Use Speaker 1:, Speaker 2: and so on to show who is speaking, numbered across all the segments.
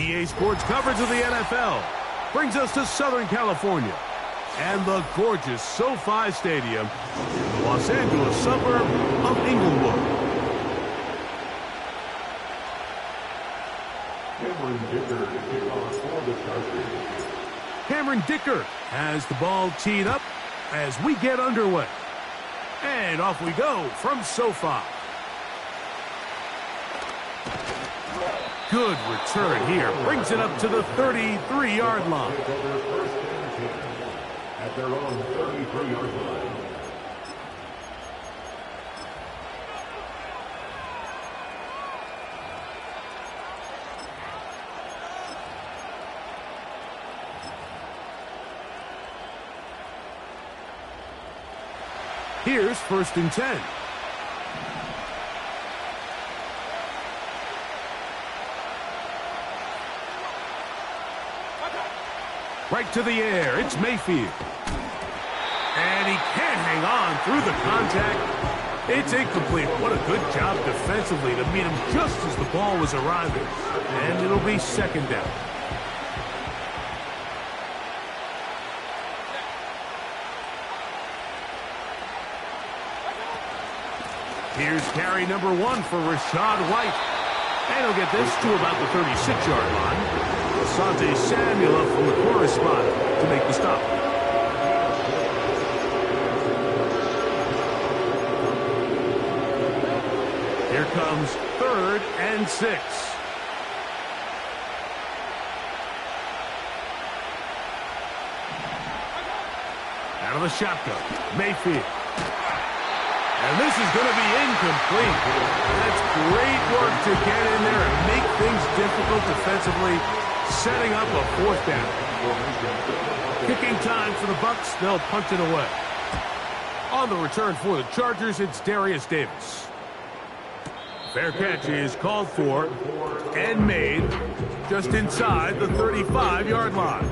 Speaker 1: EA Sports coverage of the NFL brings us to Southern California and the gorgeous SoFi Stadium in the Los Angeles suburb of Inglewood. Cameron Dicker has the ball teed up as we get underway. And off we go from SoFi. Good return here. Brings it up to the 33-yard line. At their own 33-yard line. Here's 1st and 10. Right to the air, it's Mayfield. And he can't hang on through the contact. It's incomplete. What a good job defensively to meet him just as the ball was arriving. And it'll be 2nd down. Here's carry number 1 for Rashad White. And he'll get this to about the 36-yard line. Asante Samuel from the corner spot to make the stop. Here comes 3rd and 6. Out of the shotgun, Mayfield. And this is going to be incomplete. That's great work to get in there and make things difficult defensively, setting up a 4th down. Kicking time for the Bucks. They'll punt it away. On the return for the Chargers, it's Darius Davis. Fair catch is called for and made just inside the 35-yard line.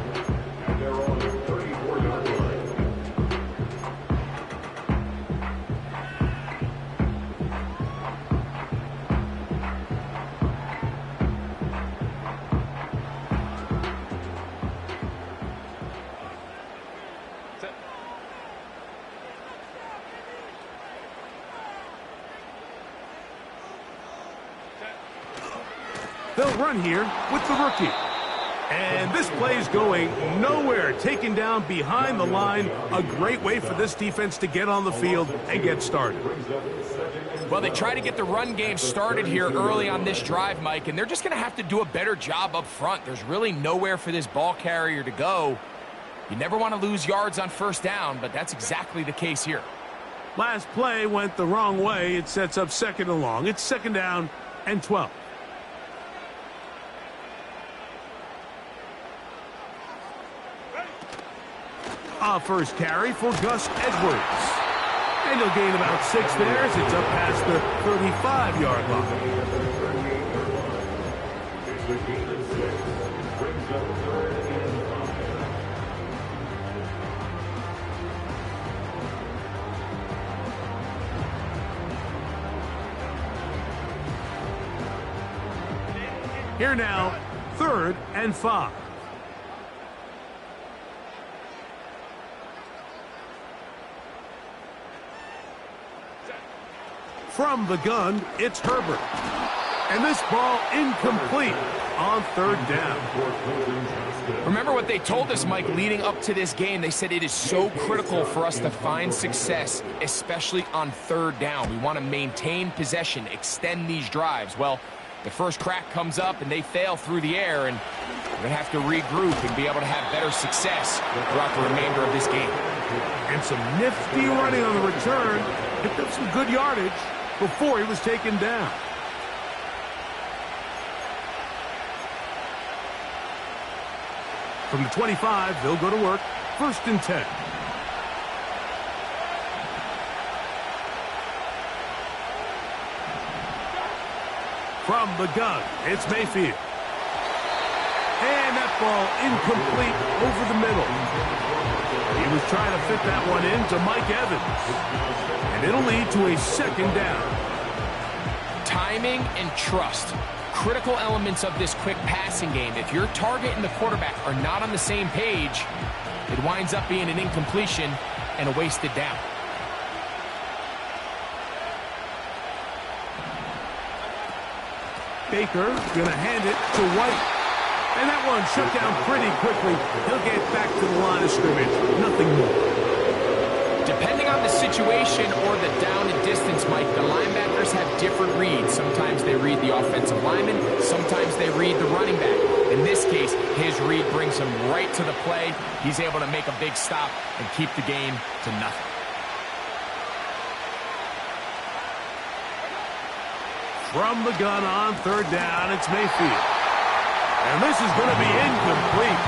Speaker 1: They'll run here with the rookie. And this play's going nowhere. Taken down behind the line. A great way for this defense to get on the field and get started.
Speaker 2: Well, they try to get the run game started here early on this drive, Mike, and they're just going to have to do a better job up front. There's really nowhere for this ball carrier to go. You never want to lose yards on 1st down, but that's exactly the case here.
Speaker 1: Last play went the wrong way. It sets up 2nd and long. It's 2nd down and 12. First carry for Gus Edwards. And he'll gain about 6 there as it's up past the 35-yard line. Here now, 3rd and 5. From the gun, it's Herbert. And this ball incomplete on 3rd down.
Speaker 2: Remember what they told us, Mike, leading up to this game. They said it is so critical for us to find success, especially on 3rd down. We want to maintain possession, extend these drives. Well, the first crack comes up and they fail through the air, and we're going to have to regroup and be able to have better success throughout the remainder of this game.
Speaker 1: And some nifty running on the return. Picked up some good yardage before he was taken down. From the 25, they'll go to work. 1st and 10. From the gun, it's Mayfield. And that ball incomplete over the middle. He was trying to fit that one into Mike Evans. And it'll lead to a 2nd down.
Speaker 2: Timing and trust. critical elements of this quick passing game. If your target and the quarterback are not on the same page, it winds up being an incompletion and a wasted down.
Speaker 1: Baker gonna hand it to White. And that one shut down pretty quickly. He'll get back to the line of scrimmage. Nothing more.
Speaker 2: Depending on the situation or the down and distance, Mike, the linebackers have different reads. Sometimes they read the offensive lineman. Sometimes they read the running back. In this case, his read brings him right to the play. He's able to make a big stop and keep the game to nothing.
Speaker 1: From the gun on third down, it's Mayfield. And this is going to be incomplete.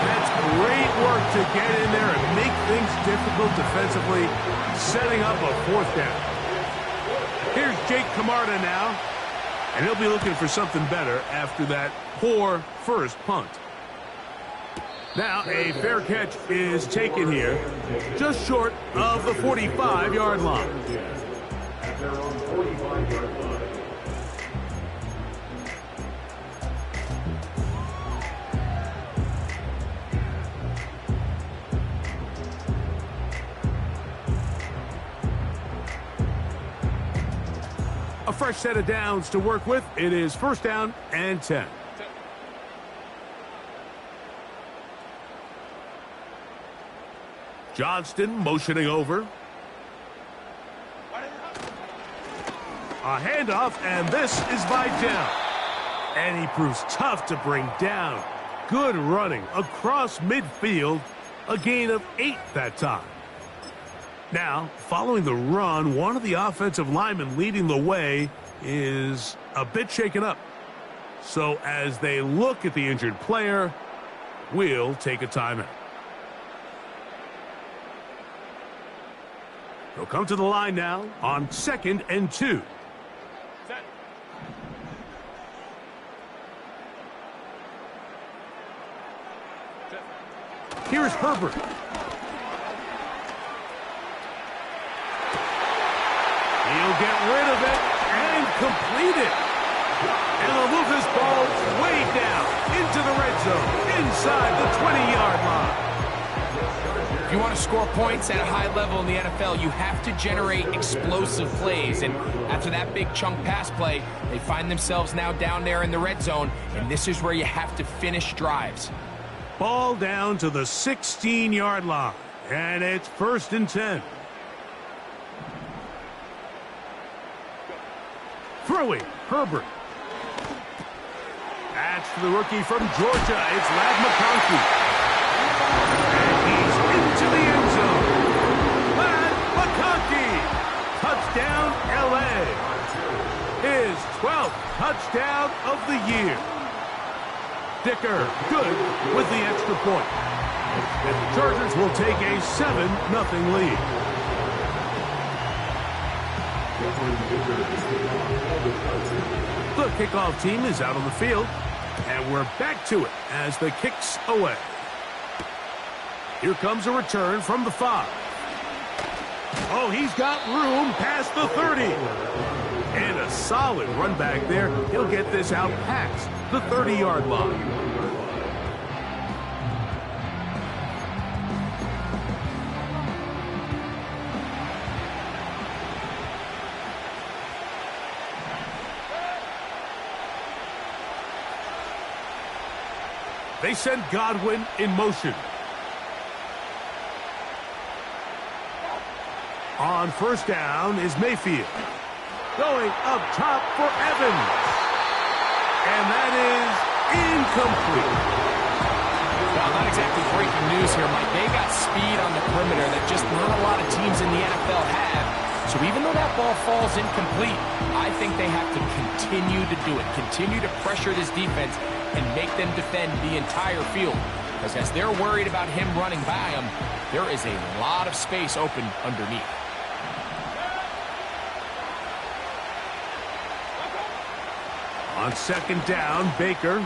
Speaker 1: That's great work to get in there and make things difficult defensively, setting up a fourth down. Here's Jake Camarda now, and he'll be looking for something better after that poor first punt. Now a fair catch is taken here, just short of the 45-yard line. At their own 45-yard line. A fresh set of downs to work with. It is first down and 10. Johnston motioning over. A handoff, and this is Vidal. And he proves tough to bring down. Good running across midfield. A gain of 8 that time. Now, following the run, one of the offensive linemen leading the way is a bit shaken up. So as they look at the injured player, we'll take a timeout. They'll come to the line now on 2nd and 2. Here's Herbert. He'll get rid of it and complete it. And they'll move this ball way down into the red zone, inside the 20-yard line.
Speaker 2: If you want to score points at a high level in the NFL, you have to generate explosive plays. And after that big chunk pass play, they find themselves now down there in the red zone, and this is where you have to finish drives.
Speaker 1: Ball down to the 16-yard line, and it's 1st and 10. Throwing, Herbert. That's the rookie from Georgia. It's Ladd McConkey. And he's into the end zone. Ladd McConkey. Touchdown, L.A. His 12th touchdown of the year. Dicker, good with the extra point. And the Chargers will take a 7-0 lead. The kickoff team is out on the field, and we're back to it as the kick's away. Here comes a return from the 5. Oh, he's got room past the 30. And a solid run back there. He'll get this out past the 30-yard line. They send Godwin in motion. On first down is Mayfield. Going up top for Evans. And that is incomplete.
Speaker 2: Well, not exactly breaking news here, Mike. They got speed on the perimeter that just not a lot of teams in the NFL have. So even though that ball falls incomplete, I think they have to continue to do it. Continue to pressure this defense and make them defend the entire field. Because as they're worried about him running by them, there is a lot of space open underneath.
Speaker 1: On second down, Baker.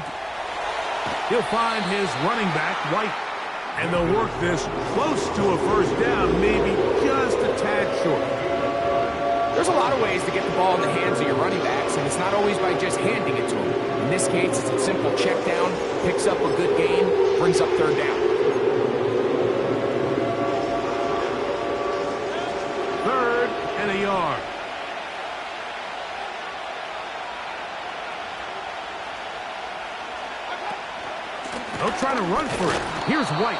Speaker 1: He'll find his running back, White. And they'll work this close to a first down, maybe just a tad short.
Speaker 2: There's a lot of ways to get the ball in the hands of your running backs, and it's not always by just handing it to them. this case, it's a simple check down, picks up a good gain, brings up third down.
Speaker 1: Third and a yard. They'll try to run for it. Here's White.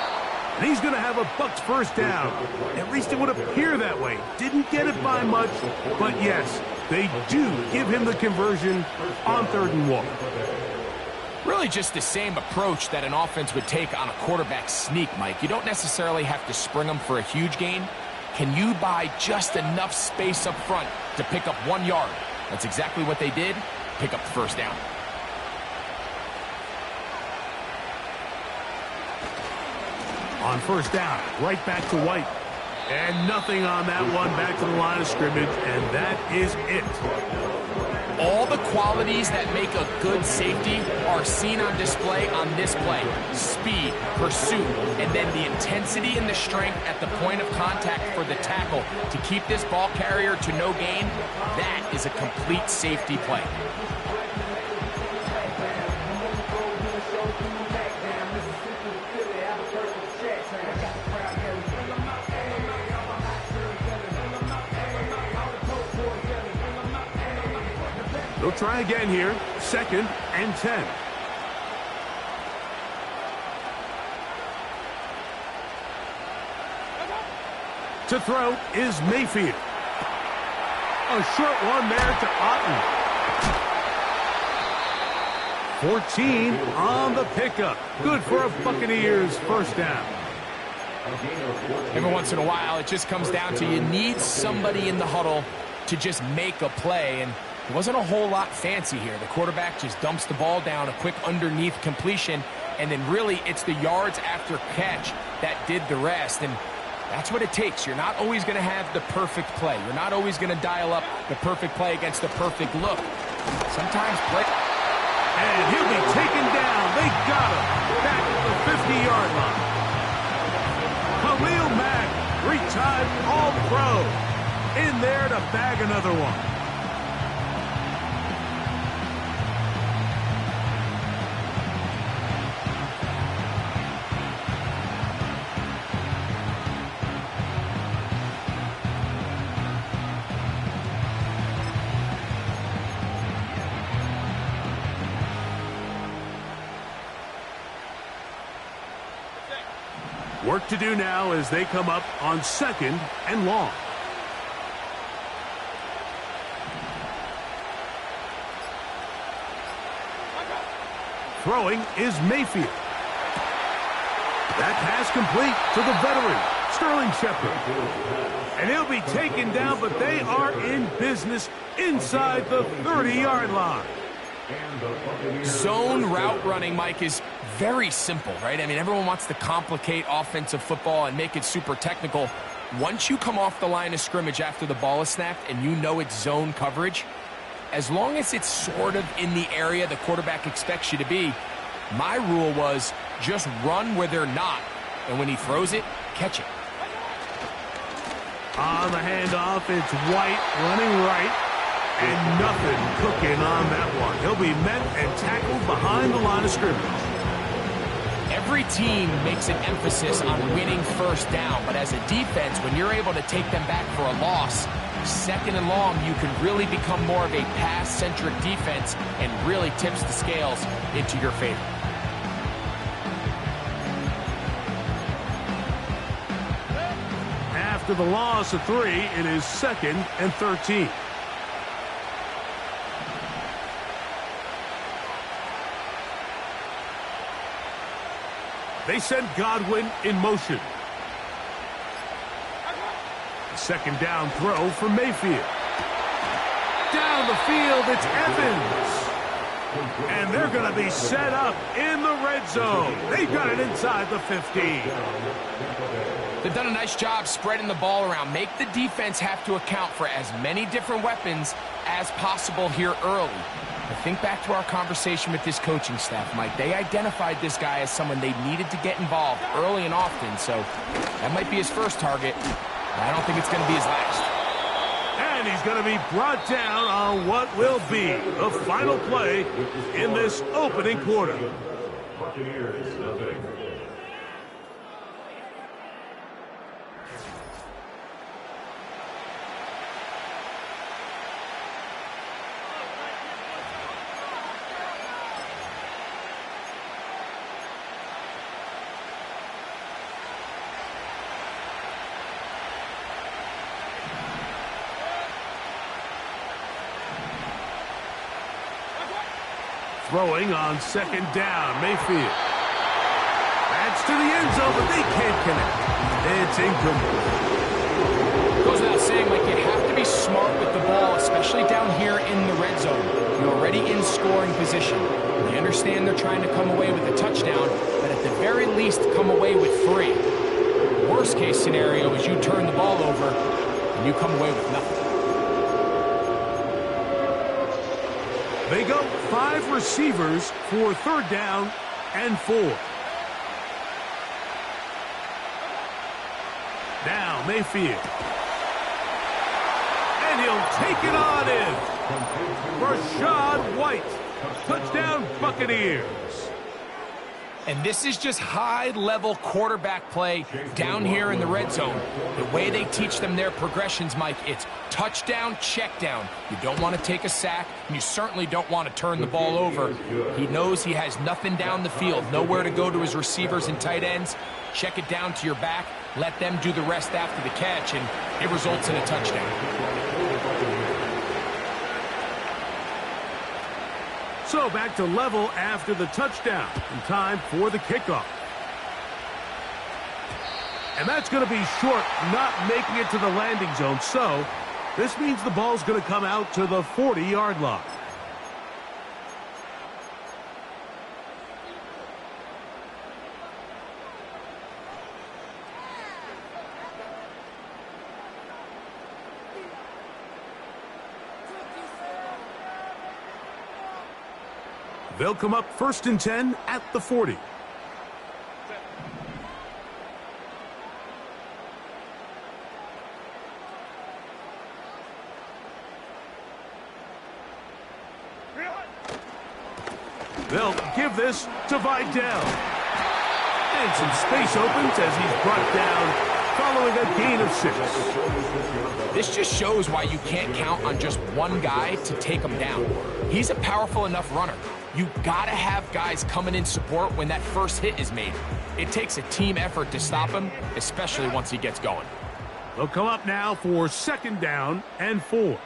Speaker 1: And he's going to have a Bucs first down. At least it would appear that way. Didn't get it by much, but yes, they do give him the conversion on 3rd and 1.
Speaker 2: Really just the same approach that an offense would take on a quarterback sneak, Mike. You don't necessarily have to spring them for a huge gain. Can you buy just enough space up front to pick up 1 yard? That's exactly what they did. Pick up the first down.
Speaker 1: On first down, right back to White. And nothing on that one, back to the line of scrimmage, and that is it.
Speaker 2: All the qualities that make a good safety are seen on display on this play. Speed, pursuit, and then the intensity and the strength at the point of contact for the tackle to keep this ball carrier to no gain. That is a complete safety play.
Speaker 1: They'll try again here. 2nd and 10. To throw is Mayfield. A short one there to Otten. 14 on the pickup. Good for a Buccaneers first down.
Speaker 2: Every once in a while, it just comes down to you need somebody in the huddle to just make a play, and it wasn't a whole lot fancy here. The quarterback just dumps the ball down, a quick underneath completion, and then really it's the yards after catch that did the rest, and that's what it takes. You're not always going to have the perfect play. You're not always going to dial up the perfect play against the perfect look. Sometimes play...
Speaker 1: And he'll be taken down. They got him back at the 50-yard line. Khalil Mack, 3-time All-Pro, in there to bag another one. Work to do now as they come up on 2nd and long. Throwing is Mayfield. That pass complete to the veteran, Sterling Shepard. And he'll be taken down, but they are in business inside the 30-yard line.
Speaker 2: Zone route running, Mike, is very simple, right? I mean, everyone wants to complicate offensive football and make it super technical. Once you come off the line of scrimmage after the ball is snapped and you know it's zone coverage, as long as it's sort of in the area the quarterback expects you to be, my rule was just run where they're not. And when he throws it, catch it.
Speaker 1: On the handoff, it's White running right. And nothing cooking on that one. He'll be met and tackled behind the line of scrimmage.
Speaker 2: Every team makes an emphasis on winning first down, but as a defense, when you're able to take them back for a loss, 2nd and long, you can really become more of a pass-centric defense and really tips the scales into your favor.
Speaker 1: After the loss of 3, it is 2nd and 13. They send Godwin in motion. Second down throw for Mayfield. Down the field, it's Evans. And they're going to be set up in the red zone. They've got it inside the 15.
Speaker 2: They've done a nice job spreading the ball around. Make the defense have to account for as many different weapons as possible here early. But think back to our conversation with this coaching staff, Mike. They identified this guy as someone they needed to get involved early and often, so that might be his first target, but I don't think it's going to be his last.
Speaker 1: And And he's going to be brought down on what will be the final play in this opening quarter. Throwing on second down, Mayfield. That's to the end zone, but they can't connect. It's incomplete.
Speaker 2: Goes without saying, like, you have to be smart with the ball, especially down here in the red zone. You're already in scoring position. They understand they're trying to come away with a touchdown, but at the very least, come away with 3. Worst case scenario is you turn the ball over and you come away with nothing.
Speaker 1: They go 5 receivers for third down and 4. Now Mayfield. And he'll take it on in. Rashad White. Touchdown Buccaneers.
Speaker 2: And this is just high-level quarterback play down here in the red zone. The way they teach them their progressions, Mike, it's touchdown, check down. You don't want to take a sack, and you certainly don't want to turn the ball over. He knows he has nothing down the field, nowhere to go to his receivers and tight ends. Check it down to your back, let them do the rest after the catch, and it results in a touchdown.
Speaker 1: So back to level after the touchdown. In time for the kickoff. And that's going to be short, not making it to the landing zone. So this means the ball's going to come out to the 40-yard line. They'll come up 1st and 10 at the 40. They'll give this to Vidal. And some space opens as he's brought down following a gain of 6.
Speaker 2: This just shows why you can't count on just one guy to take him down. He's a powerful enough runner. You gotta have guys coming in support when that first hit is made. It takes a team effort to stop him, especially once he gets going.
Speaker 1: They'll come up now for 2nd down and 4.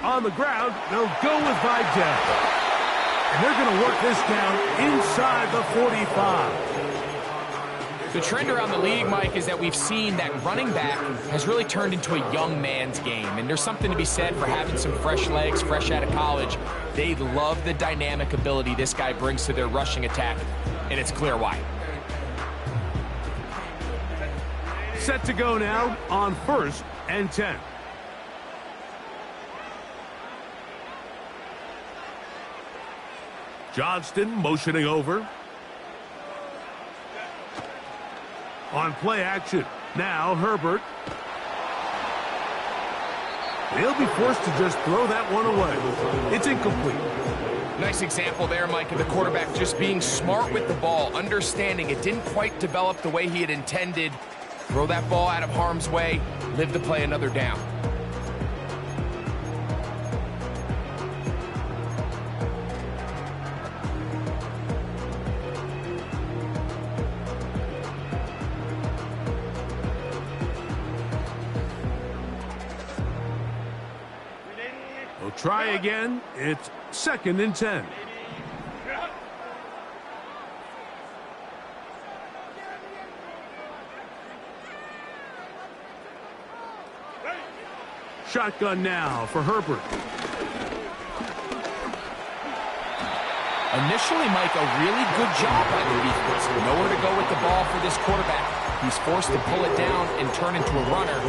Speaker 1: On the ground, they'll go with Vidal. And they're going to work this down inside the 45.
Speaker 2: The trend around the league, Mike, is that we've seen that running back has really turned into a young man's game. And there's something to be said for having some fresh legs, fresh out of college. They love the dynamic ability this guy brings to their rushing attack, and it's clear why.
Speaker 1: Set to go now on 1st and 10. Johnston motioning over. On play action. Now Herbert. He'll be forced to just throw that one away. It's incomplete.
Speaker 2: Nice example there, Mike, of the quarterback just being smart with the ball, understanding it didn't quite develop the way he had intended. Throw that ball out of harm's way, live to play another down.
Speaker 1: We'll try again. It's 2nd and 10. Shotgun now for Herbert.
Speaker 2: Initially, Mike, a really good job by the defense. Nowhere to go with the ball for this quarterback. He's forced to pull it down and turn into a runner.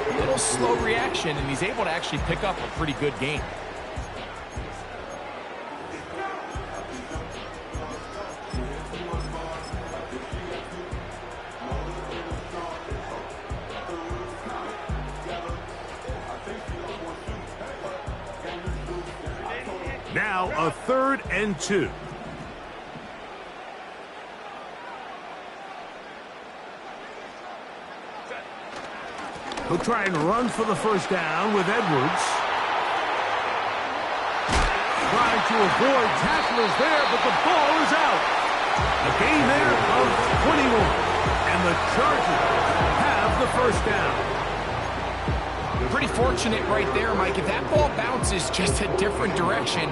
Speaker 2: A little slow reaction, and he's able to actually pick up a pretty good gain.
Speaker 1: Now a 3rd and 2. He'll try and run for the first down with Edwards. Trying to avoid tacklers there, but the ball is out. A gain there of 21. And the Chargers have the first down.
Speaker 2: Pretty fortunate right there, Mike. If that ball bounces just a different direction,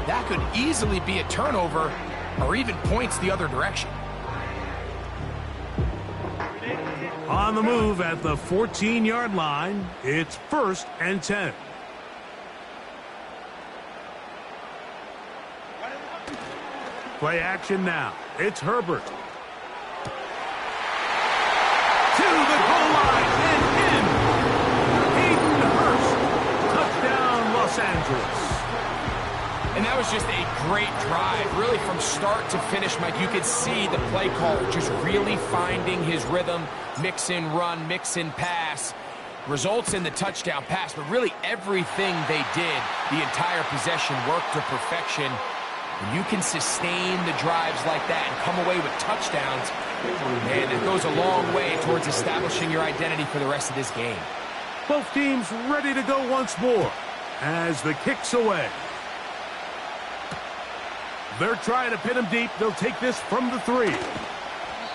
Speaker 2: that could easily be a turnover or even points the other direction.
Speaker 1: On the move at the 14-yard line, it's 1st and 10. Play action now. It's Herbert. To the goal line and in. Hayden Hurst. Touchdown, Los Angeles.
Speaker 2: And that was just a great drive. Really from start to finish, Mike, you could see the play caller just really finding his rhythm. Mix in run, mix in pass. Results in the touchdown pass, but really everything they did, the entire possession worked to perfection. When you can sustain the drives like that and come away with touchdowns, man, it goes a long way towards establishing your identity for the rest of this game.
Speaker 1: Both teams ready to go once more as the kick's away. They're trying to pin him deep. They'll take this from the 3.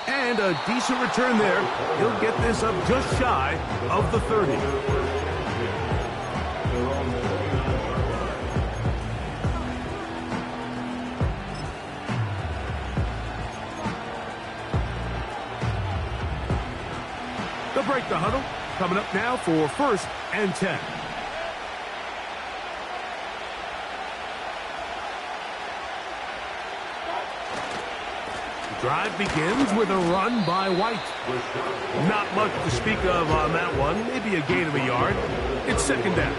Speaker 1: And a decent return there. He'll get this up just shy of the 30. They'll break the huddle. Coming up now for 1st and 10. Drive begins with a run by White. Not much to speak of on that one. Maybe a gain of a yard. It's 2nd down.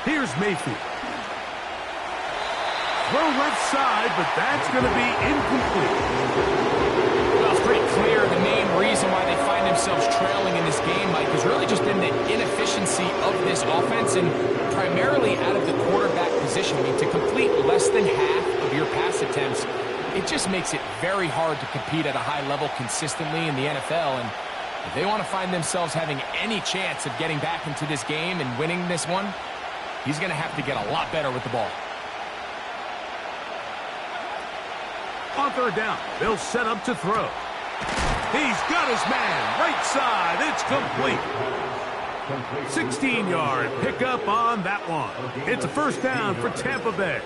Speaker 1: Here's Mayfield. Throw left side, but that's going to be incomplete.
Speaker 2: Well, it's pretty clear the main reason why they find themselves trailing in this game, Mike, has really just been the inefficiency of this offense and primarily out of the quarterback position. I mean, to complete less than half of your pass attempts, it just makes it very hard to compete at a high level consistently in the NFL. And if they want to find themselves having any chance of getting back into this game and winning this one, he's going to have to get a lot better with the ball.
Speaker 1: On 3rd down, they'll set up to throw. He's got his man, right side, it's complete. 16-yard pickup on that one. It's a 1st down for Tampa Bay.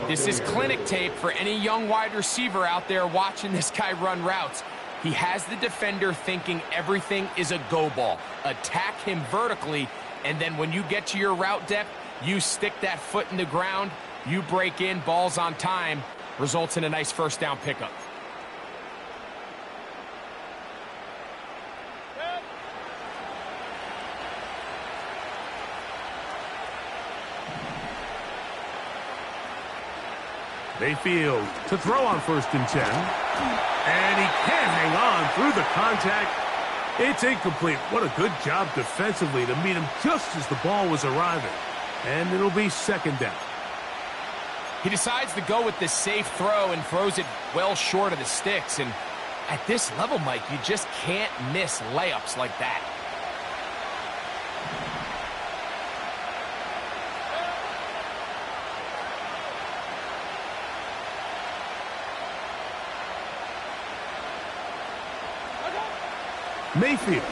Speaker 2: This is clinic tape for any young wide receiver out there watching this guy run routes. He has the defender thinking everything is a go ball. Attack him vertically, and then when you get to your route depth, you stick that foot in the ground, you break in, balls on time, results in a nice 1st down pickup.
Speaker 1: Mayfield to throw on 1st and 10. And he can't hang on through the contact. It's incomplete. What a good job defensively to meet him just as the ball was arriving. And it'll be 2nd down.
Speaker 2: He decides to go with the safe throw and throws it well short of the sticks. And at this level, Mike, you just can't miss layups like that.
Speaker 1: Mayfield.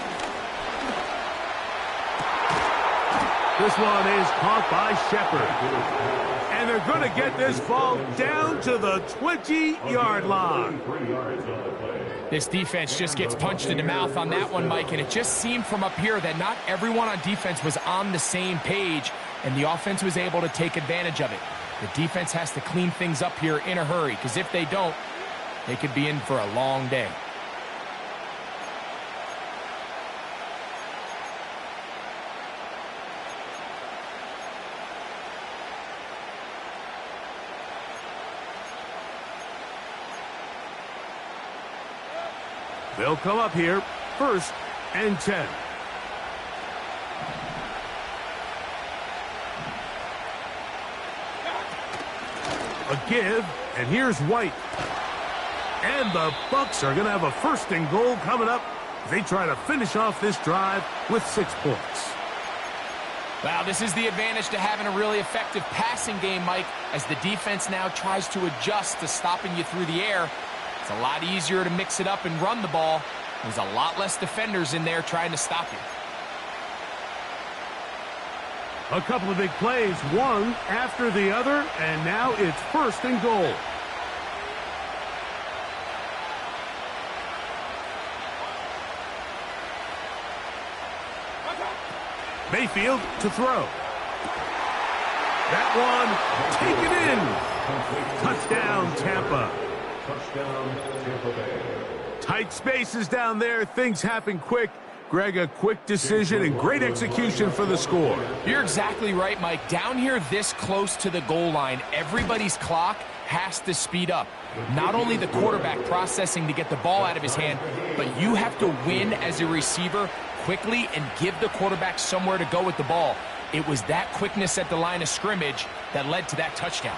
Speaker 1: This one is caught by Shepard. And they're going to get this ball down to the 20-yard line.
Speaker 2: This defense just gets punched in the mouth on that one, Mike, and it just seemed from up here that not everyone on defense was on the same page, and the offense was able to take advantage of it. The defense has to clean things up here in a hurry, because if they don't, they could be in for a long day.
Speaker 1: They'll come up here, 1st and 10. A give, and here's White. And the Bucks are going to have a 1st and goal coming up. They try to finish off this drive with 6 points.
Speaker 2: Wow, this is the advantage to having a really effective passing game, Mike, as the defense now tries to adjust to stopping you through the air. It's a lot easier to mix it up and run the ball. There's a lot less defenders in there trying to stop you.
Speaker 1: A couple of big plays, one after the other, and now it's 1st and goal. Mayfield to throw. That one taken in. Touchdown, Tampa. Tight spaces down there. Things happen quick. Greg, a quick decision and great execution for the score.
Speaker 2: You're exactly right, Mike. Down here this close to the goal line, everybody's clock has to speed up. Not only the quarterback processing to get the ball out of his hand, but you have to win as a receiver quickly and give the quarterback somewhere to go with the ball. It was that quickness at the line of scrimmage that led to that touchdown.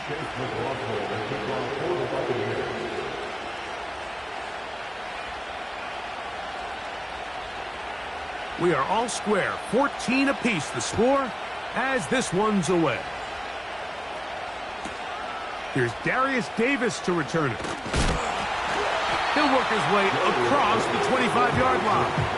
Speaker 1: We are all square, 14 apiece the score as this one's away. Here's Darius Davis to return it. He'll work his way across the 25-yard line.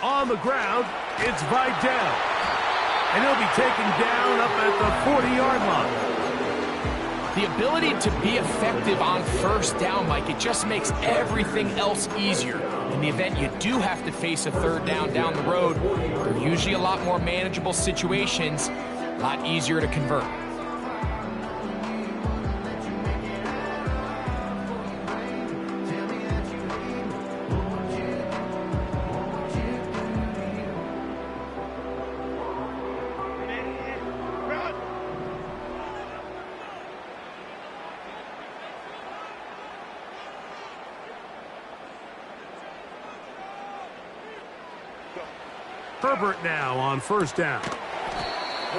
Speaker 1: On the ground, it's Vidal. And he'll be taken down up at the 40-yard line.
Speaker 2: The ability to be effective on 1st down, Mike, it just makes everything else easier. In the event you do have to face a 3rd down the road, they're usually a lot more manageable situations, a lot easier to convert.
Speaker 1: Herbert now on 1st down.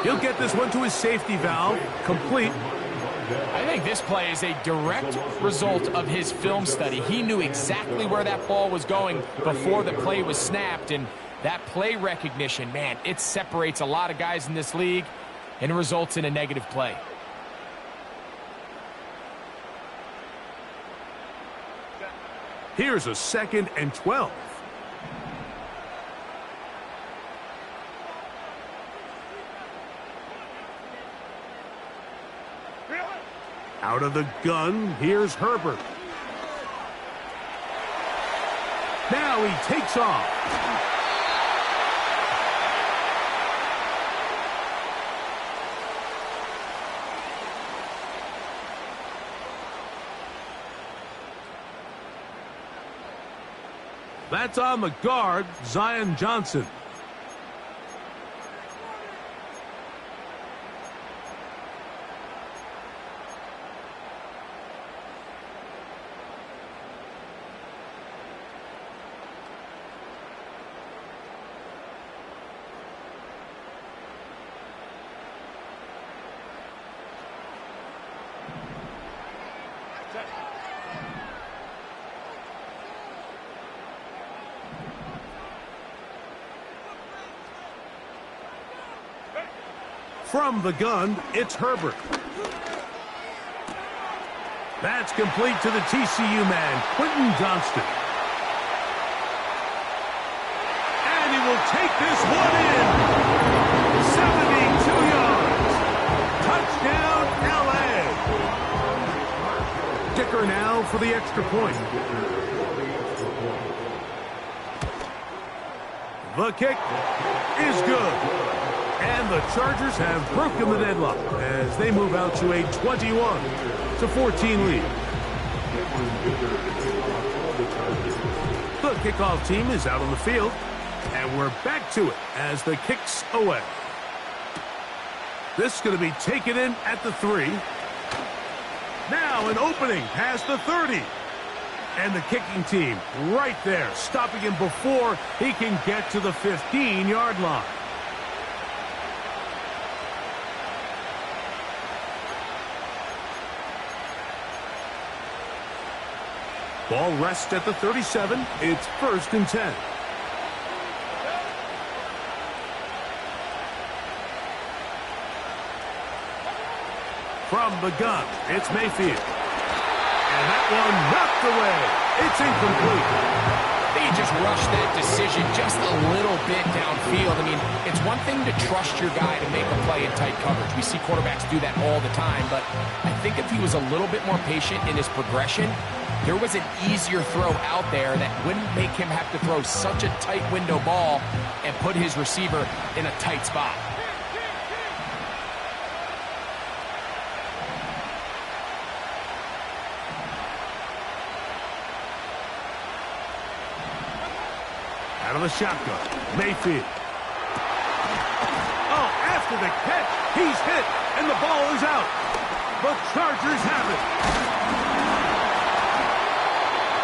Speaker 1: He'll get this one to his safety valve, complete.
Speaker 2: I think this play is a direct result of his film study. He knew exactly where that ball was going before the play was snapped, and that play recognition, man, it separates a lot of guys in this league and results in a negative play.
Speaker 1: Here's a 2nd and 12. Out of the gun, here's Herbert. Now he takes off. That's on the guard, Zion Johnson. From the gun, it's Herbert. That's complete to the TCU man, Quentin Johnston. And he will take this one in. 72 yards. kicker now for the extra point. The kick is good. And the Chargers have broken the deadlock as they move out to a 21-14 lead. The kickoff team is out on the field, and we're back to it as the kick's away. This is going to be taken in at the 3. Now an opening past the 30. And the kicking team right there, stopping him before he can get to the 15-yard line. Ball rests at the 37. It's 1st and 10. From the gun, it's Mayfield. And that one knocked away. It's incomplete.
Speaker 2: They just rushed that decision just a little bit downfield. I mean, it's one thing to trust your guy to make a play in tight coverage. We see quarterbacks do that all the time, but I think if he was a little bit more patient in his progression, there was an easier throw out there that wouldn't make him have to throw such a tight window ball and put his receiver in a tight spot.
Speaker 1: Out of the shotgun, Mayfield. Oh, after the catch, he's hit, and the ball is out. The Chargers have it.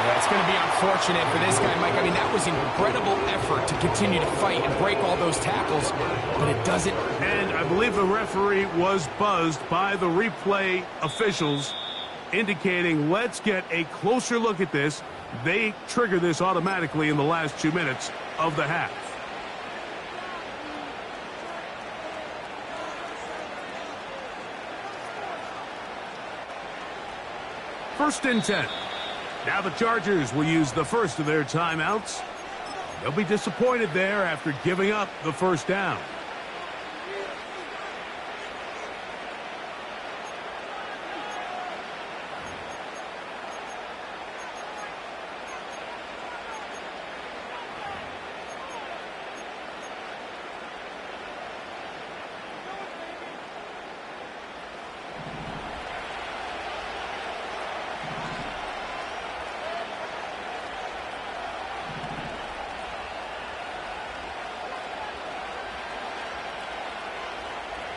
Speaker 2: Yeah, it's going to be unfortunate for this guy, Mike. I mean, that was incredible effort to continue to fight and break all those tackles, but it doesn't.
Speaker 1: And I believe the referee was buzzed by the replay officials, indicating, let's get a closer look at this. They trigger this automatically in the last 2 minutes of the half. First and 10. Now the Chargers will use the first of their timeouts. They'll be disappointed there after giving up the first down.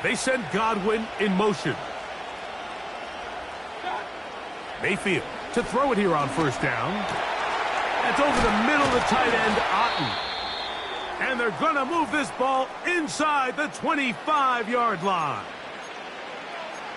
Speaker 1: They send Godwin in motion. Mayfield to throw it here on first down. That's over the middle of the tight end, Otten. And they're going to move this ball inside the 25-yard line.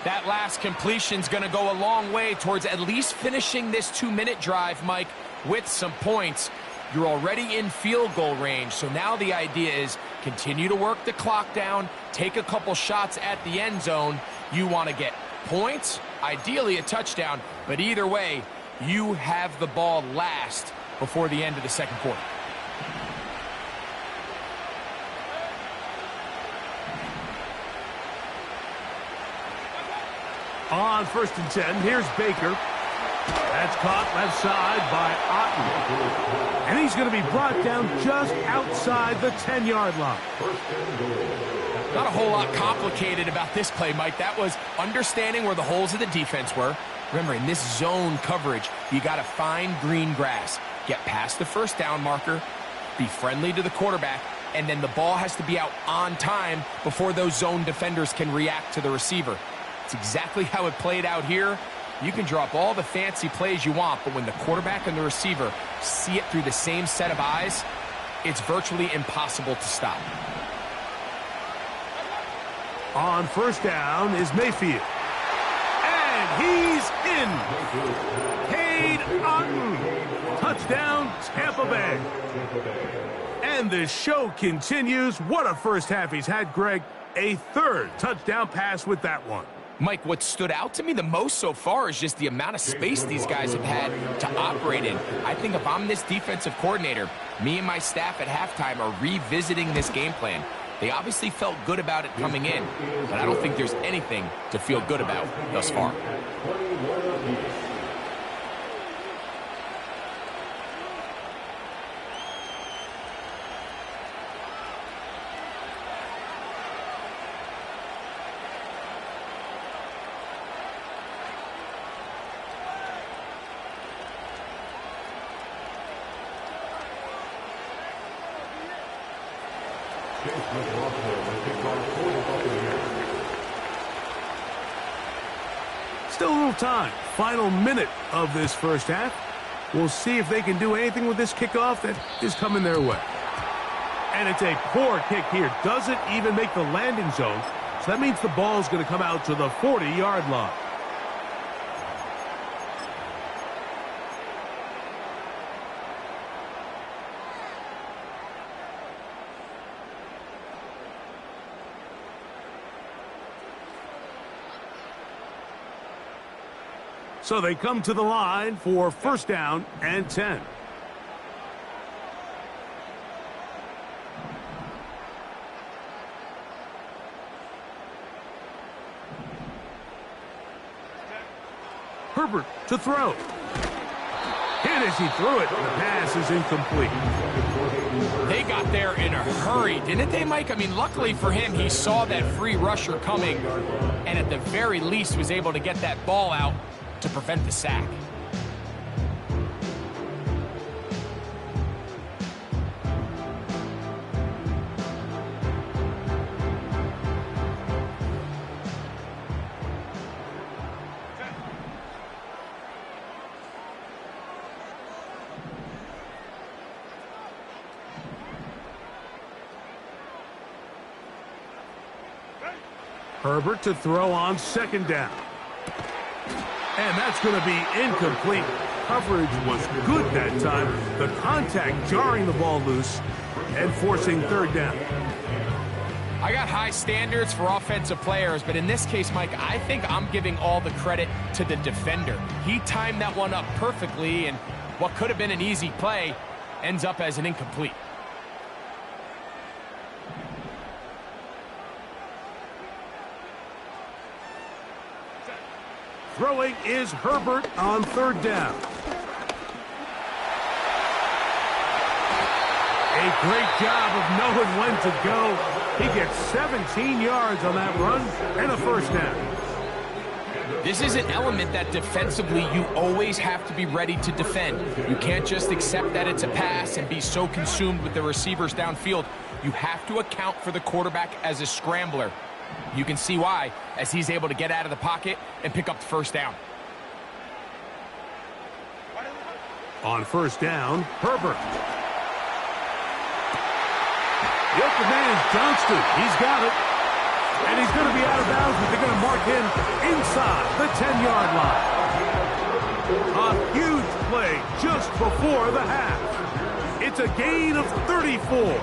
Speaker 2: That last completion's going to go a long way towards at least finishing this 2-minute drive, Mike, with some points. You're already in field goal range, so now the idea is continue to work the clock down, take a couple shots at the end zone. You want to get points, ideally a touchdown, but either way, you have the ball last before the end of the second quarter.
Speaker 1: On first and 10, here's Baker. That's caught left side by Otten. And he's going to be brought down just outside the 10-yard line.
Speaker 2: Not a whole lot complicated about this play, Mike. That was understanding where the holes of the defense were. Remember, in this zone coverage, you got to find green grass. Get past the first down marker, be friendly to the quarterback, and then the ball has to be out on time before those zone defenders can react to the receiver. It's exactly how it played out here. You can drop all the fancy plays you want, but when the quarterback and the receiver see it through the same set of eyes, it's virtually impossible to stop.
Speaker 1: On first down is Mayfield. And he's in. Cade Otten. Touchdown, Tampa Bay. And the show continues. What a first half he's had, Greg. A third touchdown pass with that one.
Speaker 2: Mike, what stood out to me the most so far is just the amount of space these guys have had to operate in. I think if I'm this defensive coordinator, me and my staff at halftime are revisiting this game plan. They obviously felt good about it coming in, but I don't think there's anything to feel good about thus far.
Speaker 1: Still a little time. Final minute of this first half. We'll see if they can do anything with this kickoff that is coming their way. And it's a poor kick here. Doesn't even make the landing zone. So that means the ball is going to come out to the 40-yard line. So they come to the line for first down and 10. Herbert to throw. Hit as he threw it. The pass is incomplete.
Speaker 2: They got there in a hurry, didn't they, Mike? I mean, luckily for him, he saw that free rusher coming and at the very least was able to get that ball out to prevent the sack.
Speaker 1: Herbert to throw on second down. And that's going to be incomplete. Coverage was good that time. The contact jarring the ball loose and forcing third down.
Speaker 2: I got high standards for offensive players, but in this case, Mike, I think I'm giving all the credit to the defender. He timed that one up perfectly, and what could have been an easy play ends up as an incomplete.
Speaker 1: Throwing is Herbert on third down. A great job of knowing when to go. He gets 17 yards on that run and a first down.
Speaker 2: This is an element that defensively you always have to be ready to defend. You can't just accept that it's a pass and be so consumed with the receivers downfield. You have to account for the quarterback as a scrambler. You can see why, as he's able to get out of the pocket and pick up the first down.
Speaker 1: On first down, Herbert. The open man is Johnston. He's got it. And he's going to be out of bounds, but they're going to mark him inside the 10-yard line. A huge play just before the half. It's a gain of 34.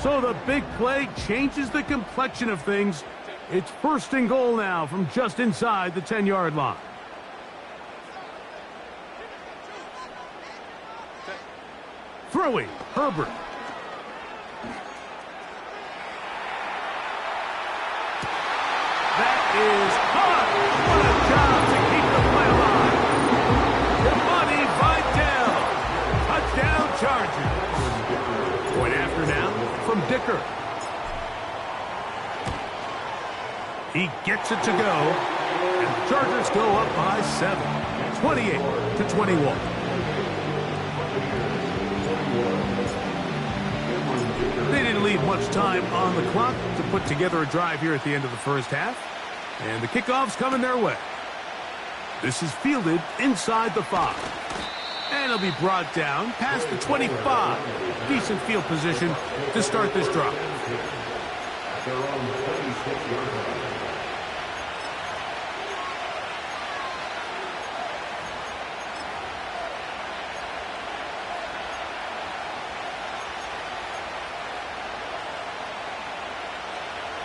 Speaker 1: So the big play changes the complexion of things. It's first and goal now from just inside the 10-yard line. Throwing, Herbert. That is caught. What a job to keep the play alive. Money Vidal. Touchdown Chargers. Point after now from Dicker. He gets it to go. And the Chargers go up by 7. 28-21. They didn't leave much time on the clock to put together a drive here at the end of the first half. And the kickoff's coming their way. This is fielded inside the 5. And it'll be brought down past the 25. Decent field position to start this drive.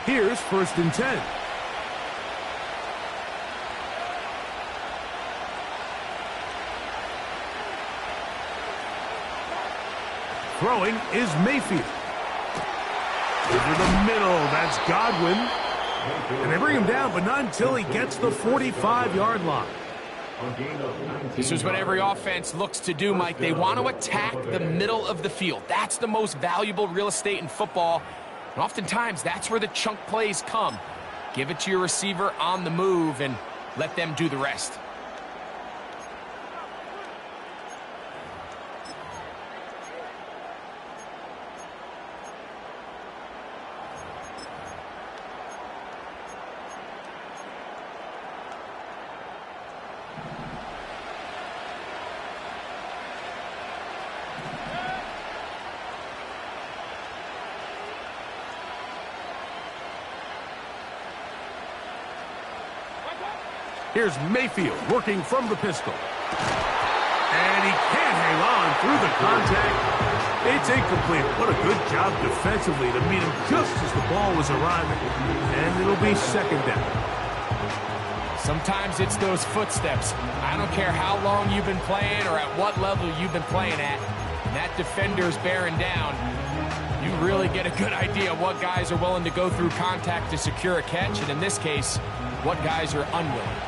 Speaker 1: Here's first and 10. Throwing is Mayfield. Over the middle, that's Godwin. And they bring him down, but not until he gets the 45-yard line.
Speaker 2: This is what every offense looks to do, Mike. They want to attack the middle of the field. That's the most valuable real estate in football. And oftentimes, that's where the chunk plays come. Give it to your receiver on the move, and Let them do the rest.
Speaker 1: Here's Mayfield working from the pistol. And he can't hang on through the contact. It's incomplete. What a good job defensively to meet him just as the ball was arriving. And it'll be second down.
Speaker 2: Sometimes it's those footsteps. I don't care how long you've been playing or at what level you've been playing at. And that defender's bearing down. You really get a good idea of what guys are willing to go through contact to secure a catch. And in this case, what guys are unwilling.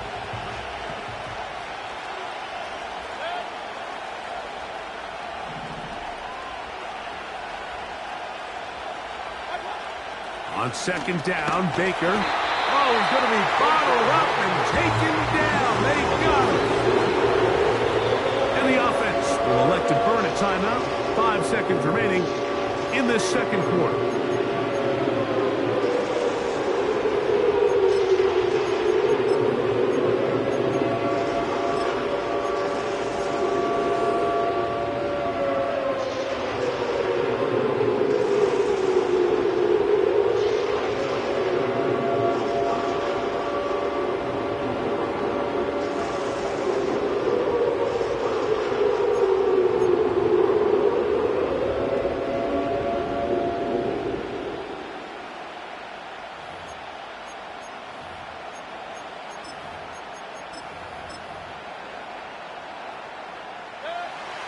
Speaker 1: On second down, Baker. Oh, he's going to be bottled up and taken down. They got him. And the offense will elect to burn a timeout. 5 seconds remaining in this second quarter.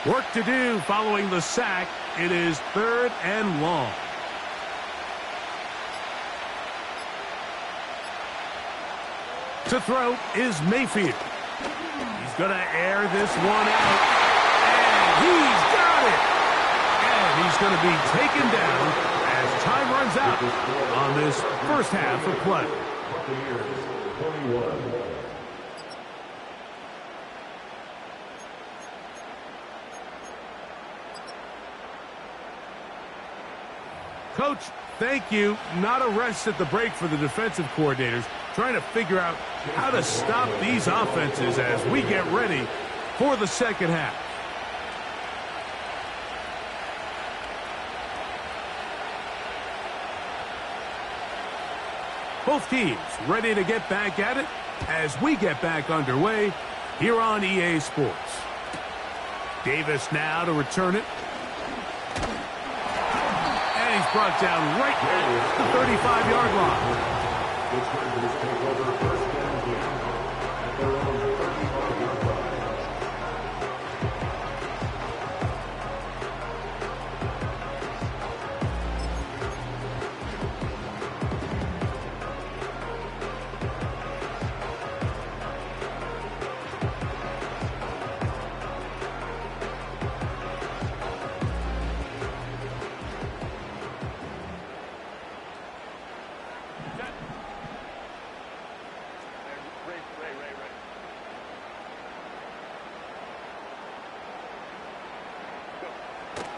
Speaker 1: Work to do following the sack. It is 3rd and long. To throw is Mayfield. He's going to air this one out. And he's got it. And he's going to be taken down as time runs out on this first half of play. Coach, thank you. Not a rest at the break for the defensive coordinators, trying to figure out how to stop these offenses as we get ready for the second half. Both teams ready to get back at it as we get back underway here on EA Sports. Davis now to return it. He's brought down right at the 35-yard line.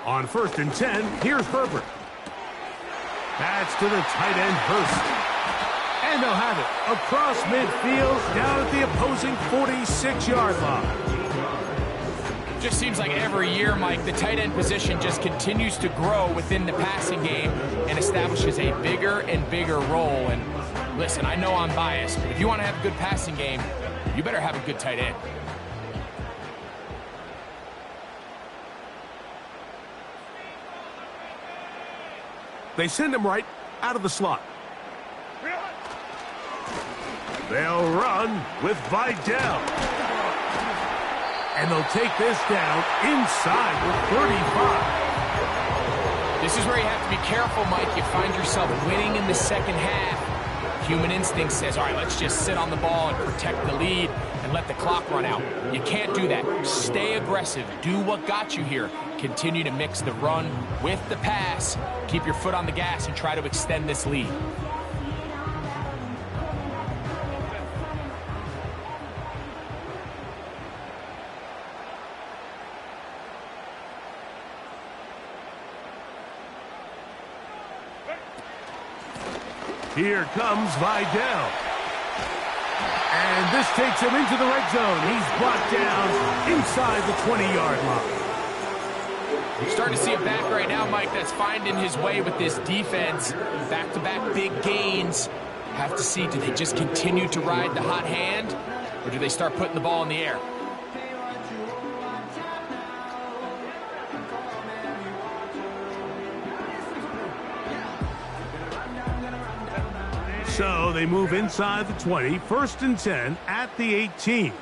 Speaker 1: On 1st and 10, here's Herbert. That's to the tight end, Hurst. And they'll have it across midfield down at the opposing 46-yard line.
Speaker 2: Just seems like every year, Mike, the tight end position just continues to grow within the passing game and establishes a bigger and bigger role. And listen, I know I'm biased, but if you want to have a good passing game, you better have a good tight end.
Speaker 1: They send him right out of the slot. They'll run with Vidal. And they'll take this down inside with 35.
Speaker 2: This is where you have to be careful, Mike. You find yourself winning in the second half. Human instinct says, all right, let's just sit on the ball and protect the lead and let the clock run out. You can't do that. Stay aggressive. Do what got you here. Continue to mix the run with the pass. Keep your foot on the gas and try to extend this lead.
Speaker 1: Here comes Vidal. And this takes him into the red zone. He's brought down inside the 20-yard line.
Speaker 2: You're starting to see a back right now, Mike, that's finding his way with this defense. Back-to-back big gains. Have to see, do they just continue to ride the hot hand, or do they start putting the ball in the air?
Speaker 1: So they move inside the 20, 1st and 10 at the 18.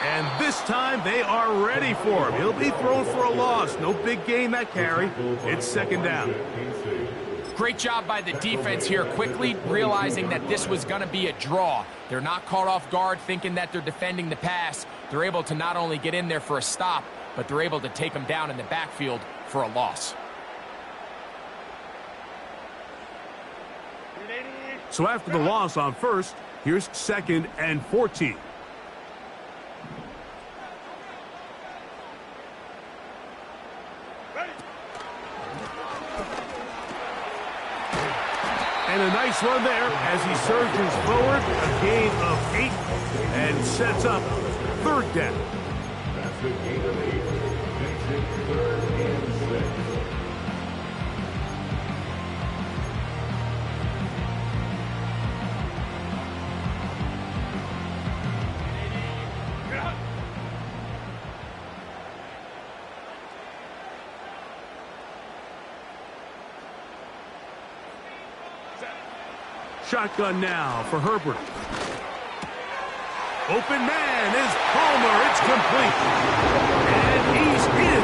Speaker 1: And this time they are ready for him. He'll be thrown for a loss. No big gain that carry. It's 2nd down.
Speaker 2: Great job by the defense here, quickly realizing that this was going to be a draw. They're not caught off guard thinking that they're defending the pass. They're able to not only get in there for a stop, but they're able to take them down in the backfield for a loss.
Speaker 1: So after the loss on 1st, here's 2nd and 14. And a nice run there as he surges forward, a gain of 8, and sets up 3rd down. That's a gain of 8. Makes it 3rd and 6. Shotgun now for Herbert. Open man is Palmer. It's complete. And he's in.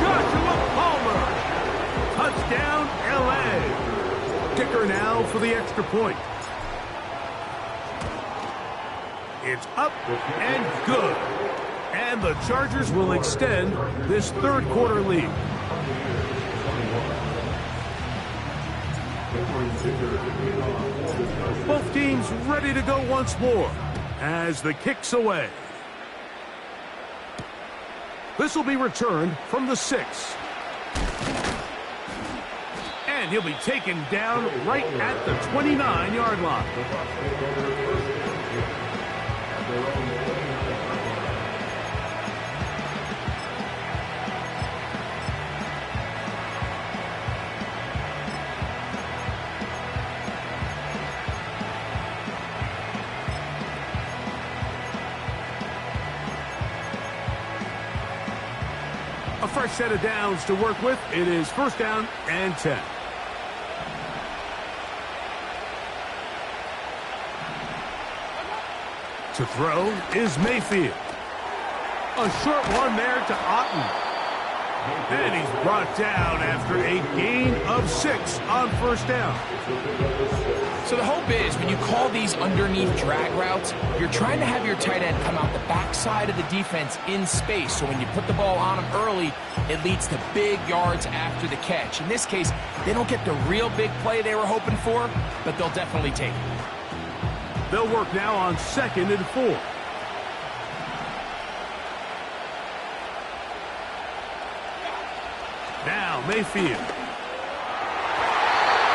Speaker 1: Joshua Palmer. Touchdown, L.A. Kicker now for the extra point. It's up and good. And the Chargers will extend this 3rd quarter lead. Both teams ready to go once more as the kick's away. This will be returned from the 6. And he'll be taken down right at the 29-yard line. A fresh set of downs to work with. It is 1st down and 10. To throw is Mayfield. A short one there to Otten. And he's brought down after a gain of 6 on 1st down.
Speaker 2: So the hope is when you call these underneath drag routes, you're trying to have your tight end come out the backside of the defense in space. So when you put the ball on him early, it leads to big yards after the catch. In this case, they don't get the real big play they were hoping for, but they'll definitely take it.
Speaker 1: They'll work now on 2nd and 4. Now Mayfield.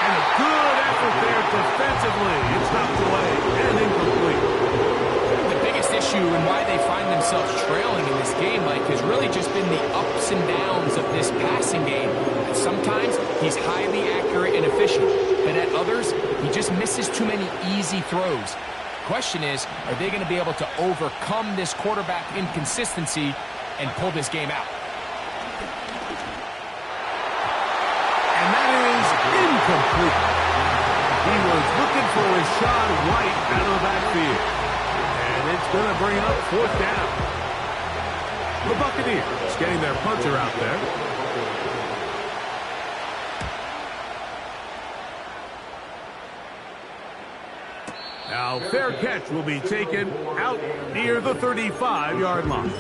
Speaker 1: And a good effort there defensively. It's knocked away and incomplete.
Speaker 2: The biggest issue and why they find themselves trailing in this game, Mike, has really just been the ups and downs of this passing game. And sometimes he's highly accurate and efficient, but at others, he just misses too many easy throws. The question is, are they going to be able to overcome this quarterback inconsistency and pull this game out?
Speaker 1: And that is incomplete. He was looking for a shot right out of the backfield. And it's going to bring up 4th down. The Buccaneers getting their punter out there. Now, fair catch will be taken out near the 35-yard line.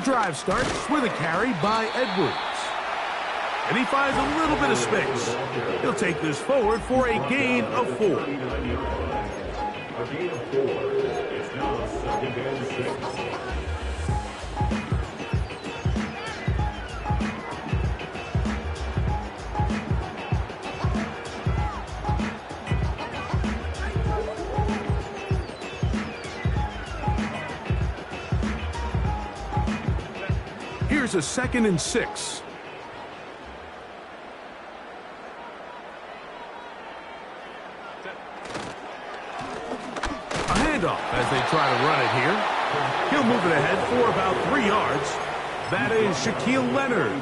Speaker 1: drive starts with a carry by Edwards. And he finds a little bit of space. He'll take this forward for a gain of 4.
Speaker 3: A gain of 4. It's now 2nd and 6.
Speaker 1: Here's a 2nd and 6. A handoff as they try to run it here. He'll move it ahead for about 3 yards. That is Shaquille Leonard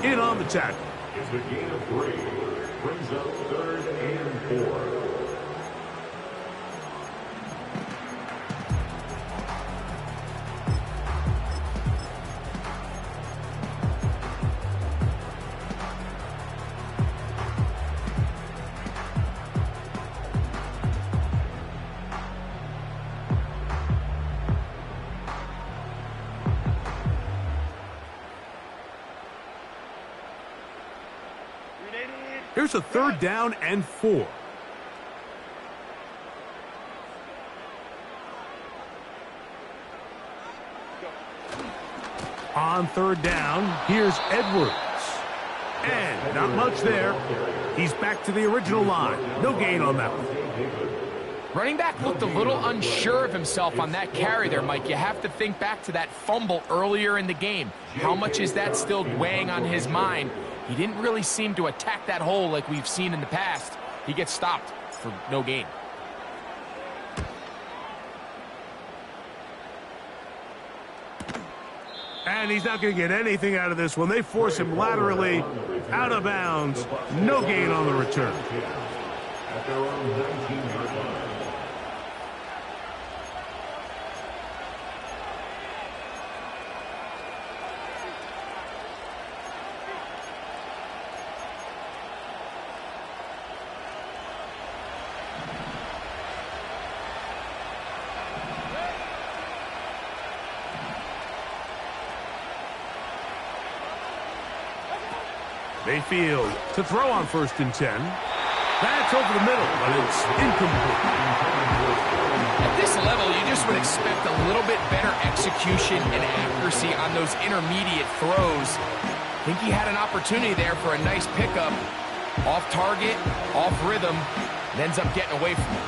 Speaker 1: in on the tackle.
Speaker 3: It's a gain of 3. Brings up 3rd and 4.
Speaker 1: Here's a 3rd down and 4. On 3rd down, here's Edwards. And not much there. He's back to the original line. No gain on that one.
Speaker 2: Running back looked a little unsure of himself on that carry there, Mike. You have to think back to that fumble earlier in the game. How much is that still weighing on his mind? He didn't really seem to attack that hole like we've seen in the past. He gets stopped for no gain.
Speaker 1: And he's not going to get anything out of this one. They force him laterally out of bounds. No gain on the return.
Speaker 3: At their own 19-yard line.
Speaker 1: Mayfield to throw on 1st and 10. That's over the middle, but it's incomplete.
Speaker 2: At this level, you just would expect a little bit better execution and accuracy on those intermediate throws. I think he had an opportunity there for a nice pickup. Off target, off rhythm, and ends up getting away from it.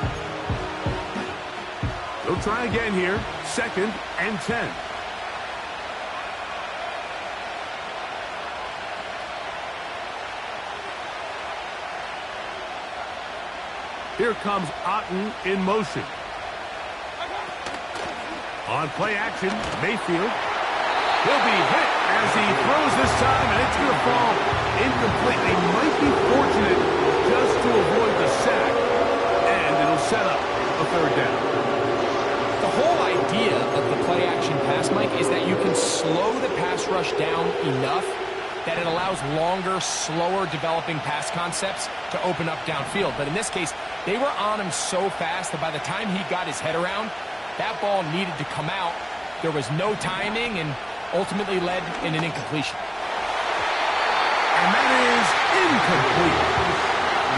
Speaker 1: They'll try again here. 2nd and 10. Here comes Otten in motion. On play action, Mayfield. He'll be hit as he throws this time, and it's going to fall incomplete. They might be fortunate just to avoid the sack, and it'll set up a 3rd down.
Speaker 2: The whole idea of the play action pass, Mike, is that you can slow the pass rush down enough that it allows longer, slower developing pass concepts to open up downfield. But in this case, they were on him so fast that by the time he got his head around, that ball needed to come out. There was no timing and ultimately led in an incompletion.
Speaker 1: And that is incomplete.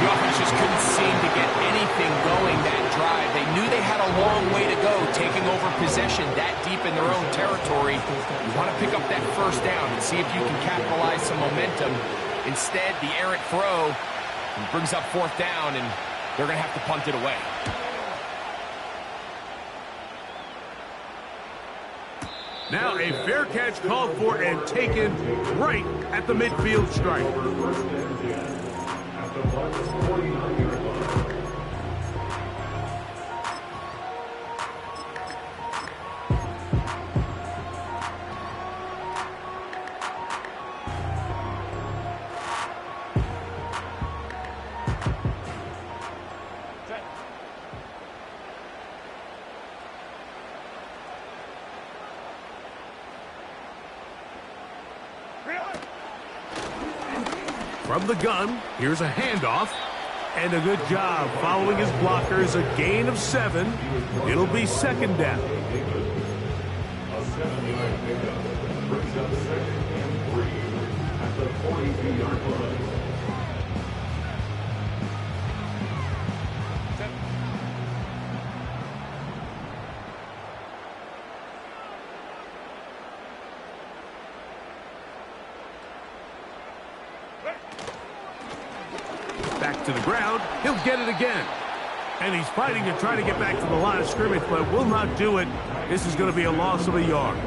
Speaker 2: The offense just couldn't seem to get anything going that drive. They knew they had a long way to go, taking over possession that deep in their own territory. You want to pick up that 1st down and see if you can capitalize some momentum. Instead, the errant throw brings up 4th down, and they're going to have to punt it away.
Speaker 1: Now a fair catch called for and taken right at the midfield stripe.
Speaker 3: At the 49-yard line.
Speaker 1: From the gun, here's a handoff. And a good job following his blockers. A gain of 7. It'll be 2nd down.
Speaker 3: A 7-yard pickup brings up 2nd and 3 at the 42-yard line.
Speaker 1: Back to the ground. He'll get it again. And he's fighting to try to get back to the line of scrimmage, but will not do it. This is going to be a loss of a yard.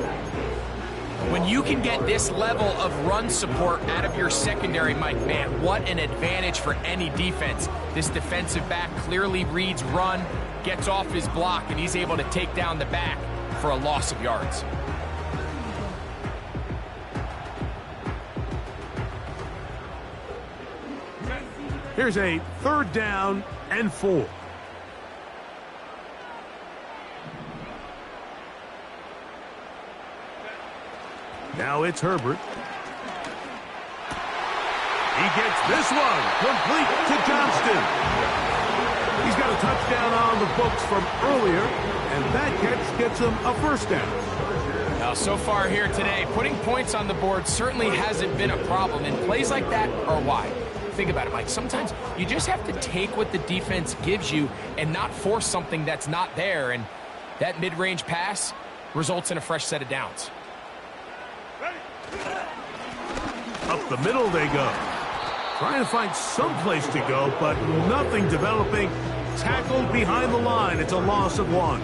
Speaker 2: When you can get this level of run support out of your secondary, Mike, man, what an advantage for any defense. This defensive back clearly reads run, gets off his block, and he's able to take down the back for a loss of yards.
Speaker 1: Here's a 3rd down and 4. Now it's Herbert. He gets this one complete to Johnston. He's got a touchdown on the books from earlier, and that catch gets him a 1st down.
Speaker 2: Now, so far here today, putting points on the board certainly hasn't been a problem, and plays like that are why. Think about it, Mike. Sometimes you just have to take what the defense gives you and not force something that's not there, and that mid-range pass results in a fresh set of downs.
Speaker 1: Up the middle they go. Trying to find some place to go, but nothing developing. Tackled behind the line. It's a loss of 1.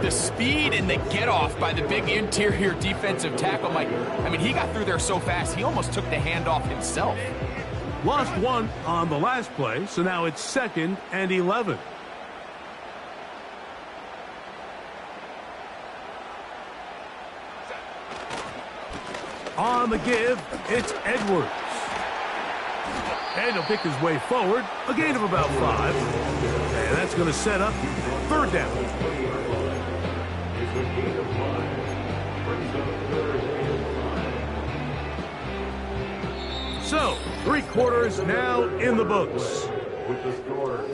Speaker 2: The speed and the get-off by the big interior defensive tackle, Mike. I mean, he got through there so fast, he almost took the handoff himself.
Speaker 1: Lost 1 on the last play, so now it's 2nd and 11. On the give, it's Edwards. And he'll pick his way forward, a gain of about 5. And that's going to set up 3rd down. So, 3 quarters now in the books.
Speaker 3: With the score,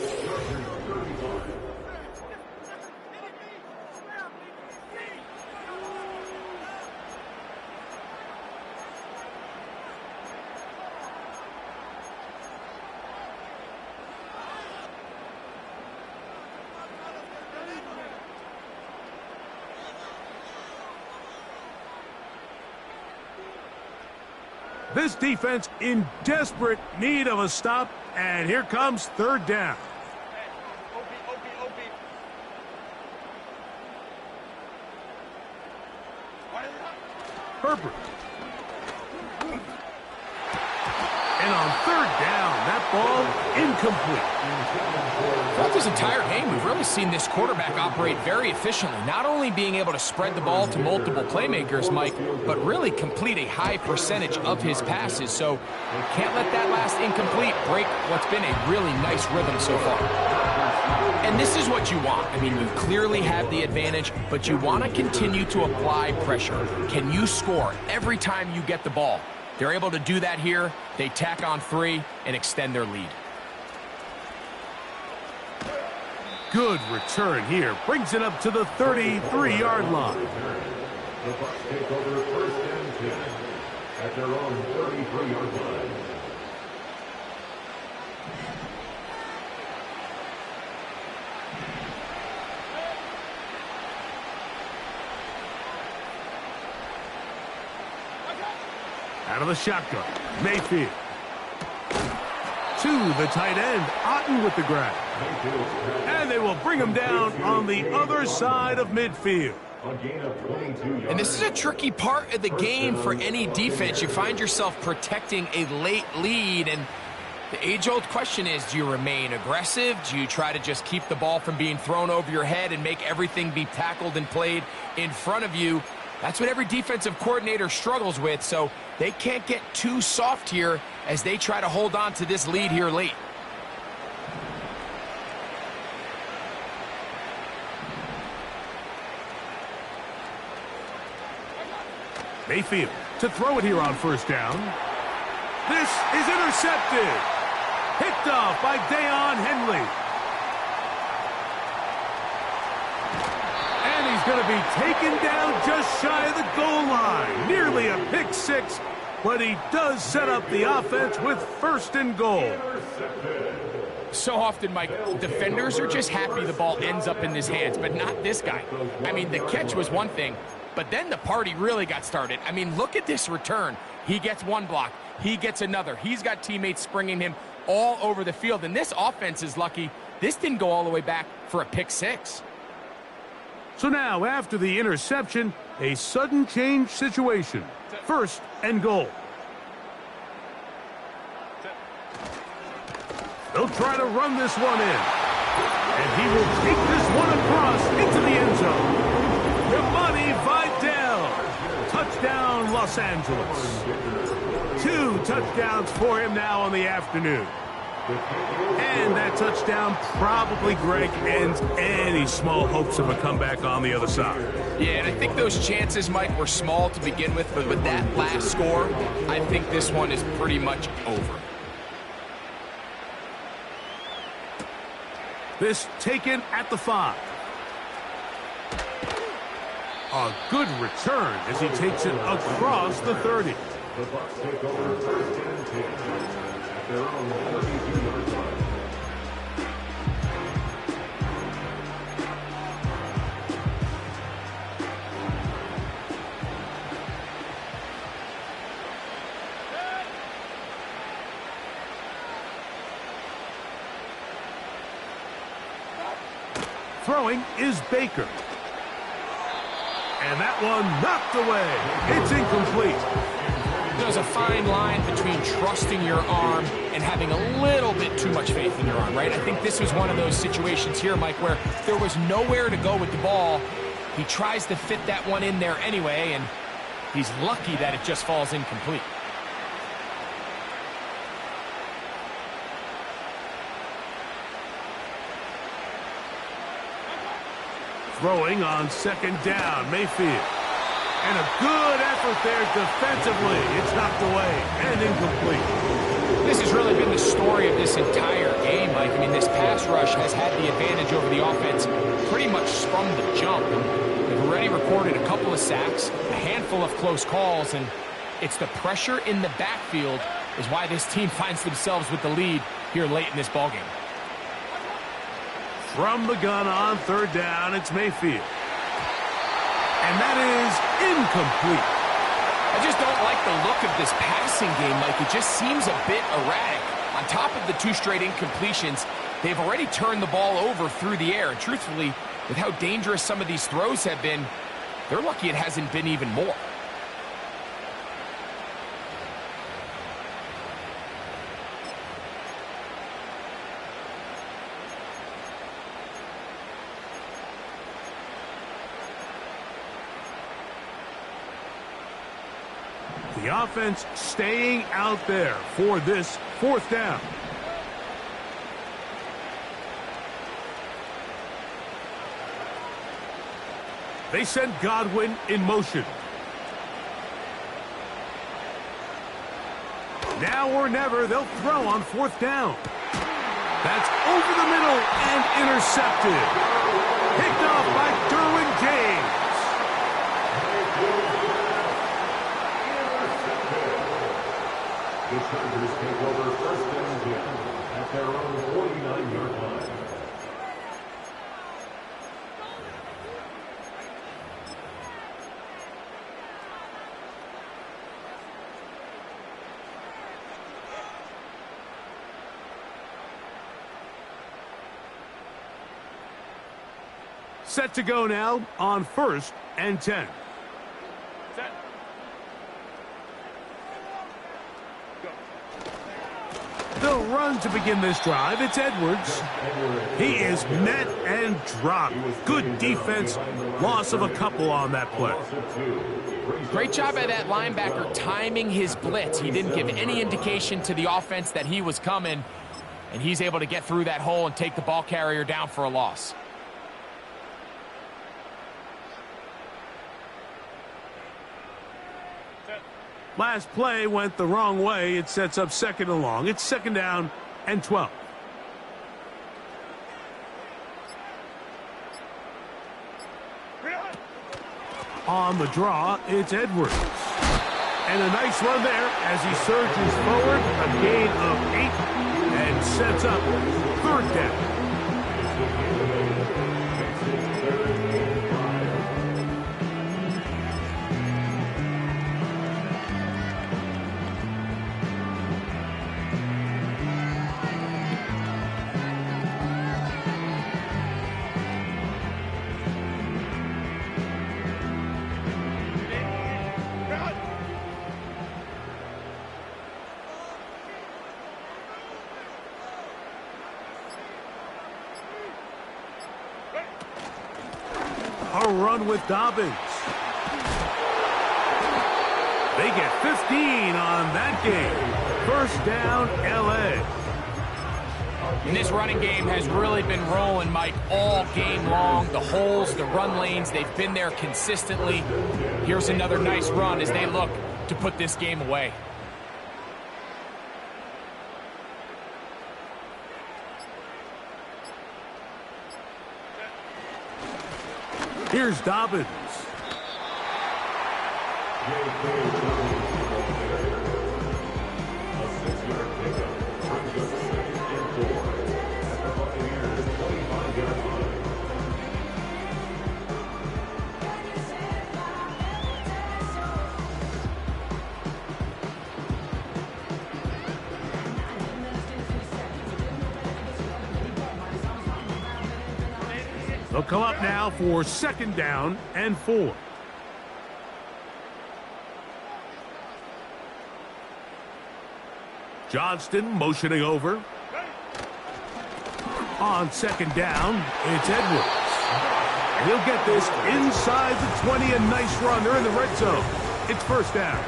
Speaker 1: This defense in desperate need of a stop, and here comes 3rd down. Herbert. And on 3rd down, that ball incomplete.
Speaker 2: Throughout this entire game, we've really seen this quarterback operate very efficiently, not only being able to spread the ball to multiple playmakers, Mike, but really complete a high percentage of his passes. So can't let that last incomplete break what's been a really nice rhythm so far. And this is what you want. I mean, you clearly have the advantage, but you want to continue to apply pressure. Can you score every time you get the ball? They're able to do that here. They tack on 3 and extend their lead.
Speaker 1: Good return here. Brings it up to the 33-yard line.
Speaker 3: the Bucs take over 1st and 10 at their own 33-yard line.
Speaker 1: Out of the shotgun, Mayfield. To the tight end, Otten with the grab. And they will bring him down on the other side of midfield.
Speaker 2: And this is a tricky part of the game for any defense. You find yourself protecting a late lead, and the age-old question is, do you remain aggressive? Do you try to just keep the ball from being thrown over your head and make everything be tackled and played in front of you? That's what every defensive coordinator struggles with, so they can't get too soft here as they try to hold on to this lead here late.
Speaker 1: Mayfield to throw it here on 1st down. This is intercepted. Picked off by Deion Henley. And he's going to be taken down just shy of the goal line. Nearly a pick six, but he does set up the offense with first and goal.
Speaker 2: So often, Mike, defenders are just happy the ball ends up in his hands, but not this guy. I mean, the catch was one thing, but then the party really got started. I mean, look at this return. He gets one block. He gets another. He's got teammates springing him all over the field, and this offense is lucky this didn't go all the way back for a pick six.
Speaker 1: So now, after the interception, a sudden change situation. First and goal. They'll try to run this one in. And he will take this one across into the end zone. Yamani Vidal. Touchdown, Los Angeles. 2 touchdowns for him now on the afternoon. And that touchdown probably, Greg, ends any small hopes of a comeback on the other side.
Speaker 2: Yeah, and I think those chances, Mike, were small to begin with, but with that last score, I think this one is pretty much over.
Speaker 1: This taken at the 5. A good return as he takes it across the 30.
Speaker 3: The Bucs take over first and 10 at their own 32-yard line.
Speaker 1: Throwing is Baker. And that one knocked away. It's incomplete.
Speaker 2: There's a fine line between trusting your arm and having a little bit too much faith in your arm, right? I think this was one of those situations here, Mike, where there was nowhere to go with the ball. He tries to fit that one in there anyway, and he's lucky that it just falls incomplete.
Speaker 1: Throwing on second down, Mayfield. And a good effort there defensively. It's knocked away and incomplete.
Speaker 2: This has really been the story of this entire game, Mike. I mean, this pass rush has had the advantage over the offense pretty much from the jump. And they've already recorded a couple of sacks, a handful of close calls, and it's the pressure in the backfield is why this team finds themselves with the lead here late in this ballgame.
Speaker 1: From the gun on third down, it's Mayfield. And that is incomplete.
Speaker 2: I just don't like the look of this passing game, Mike. It just seems a bit erratic. On top of the 2 straight incompletions, they've already turned the ball over through the air. And truthfully, with how dangerous some of these throws have been, they're lucky it hasn't been even more.
Speaker 1: The offense staying out there for this fourth down. They send Godwin in motion. Now or never, they'll throw on fourth down. That's over the middle and intercepted. Picked off by Derwin James.
Speaker 3: The Chargers take over first and 10 at their own 49-yard line.
Speaker 1: Set to go now on first and 10. They'll run to begin this drive. It's Edwards. He is met and dropped. Good defense. Loss of a couple on that play.
Speaker 2: Great job by that linebacker timing his blitz. He didn't give any indication to the offense that he was coming, and he's able to get through that hole and take the ball carrier down for a loss.
Speaker 1: Last play went the wrong way. It sets up second and long. It's second down and 12. On the draw, it's Edwards. And a nice run there as he surges forward, a gain of 8, and sets up third down. A run with Dobbins. They get 15 on that game. First down, L.A.
Speaker 2: And this running game has really been rolling, Mike, all game long. The holes, the run lanes, they've been there consistently. Here's another nice run as they look to put this game away.
Speaker 1: Here's Dobbins. They'll come up now for second down and 4. Johnston motioning over. On second down, it's Edwards. And he'll get this inside the 20, a nice run. They're in the red zone. It's first down.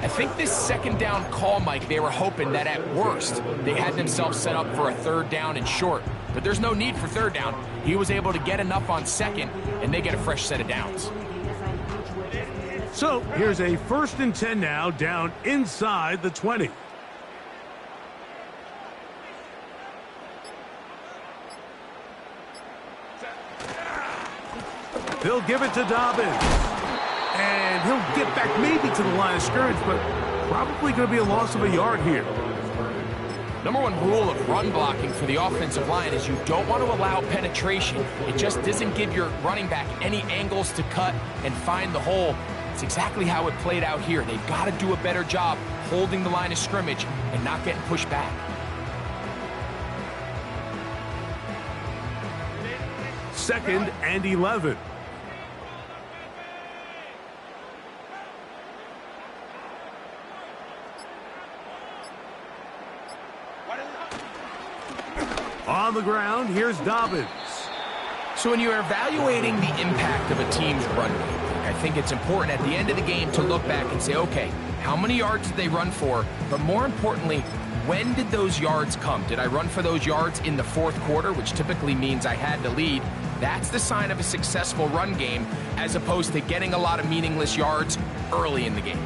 Speaker 2: I think this second down call, Mike, they were hoping that at worst they had themselves set up for a third down and short. But there's no need for third down. He was able to get enough on second, and they get a fresh set of downs.
Speaker 1: So here's a 1st and 10 now, down inside the 20. He'll give it to Dobbins. And he'll get back maybe to the line of scrimmage, but probably going to be a loss of a yard here.
Speaker 2: Number one rule of run blocking for the offensive line is you don't want to allow penetration. It just doesn't give your running back any angles to cut and find the hole. It's exactly how it played out here. They've got to do a better job holding the line of scrimmage and not getting pushed back.
Speaker 1: Second and 11. On the ground, here's Dobbins.
Speaker 2: So when you're evaluating the impact of a team's run game, I think it's important at the end of the game to look back and say, okay, how many yards did they run for? But more importantly, when did those yards come? Did I run for those yards in the fourth quarter, which typically means I had the lead? That's the sign of a successful run game, as opposed to getting a lot of meaningless yards early in the game.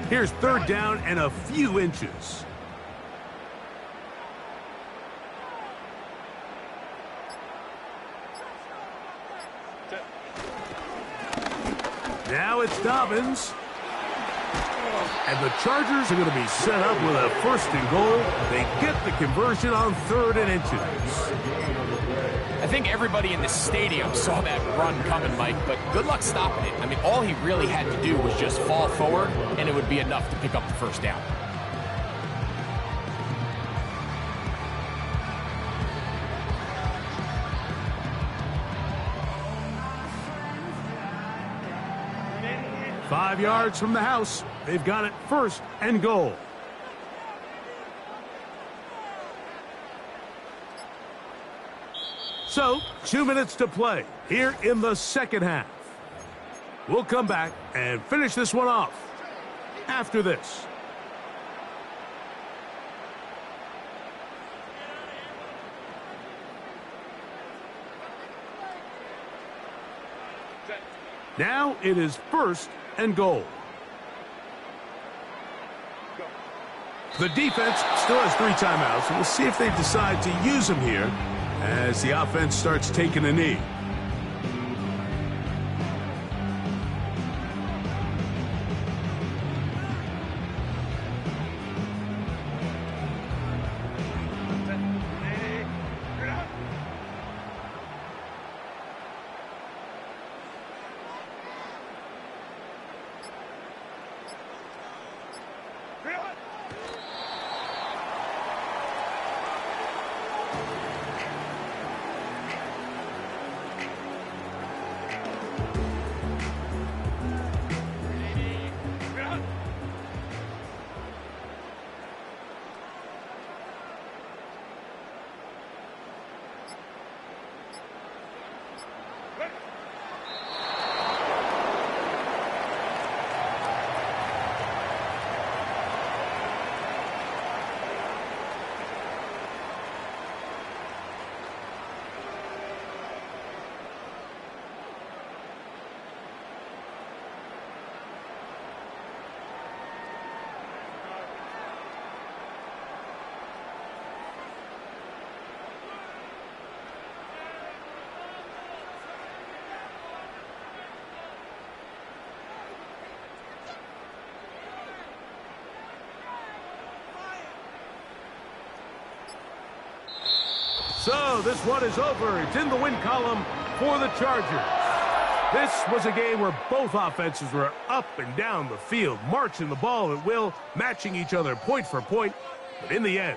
Speaker 1: Here's third down and a few inches. Now it's Dobbins. And the Chargers are going to be set up with a 1st and goal. They get the conversion on 3rd and inches.
Speaker 2: I think everybody in the stadium saw that run coming, Mike, but good luck stopping it. I mean, all he really had to do was just fall forward, and it would be enough to pick up the first down.
Speaker 1: Five yards from the house. They've got it 1st and goal. So, 2 minutes to play here in the second half. We'll come back and finish this one off after this. Now it is 1st and goal. The defense still has 3 timeouts. We'll see if they decide to use them here as the offense starts taking a knee. So this one is over. It's in the win column for the Chargers. This was a game where both offenses were up and down the field, marching the ball at will, matching each other point for point. But in the end,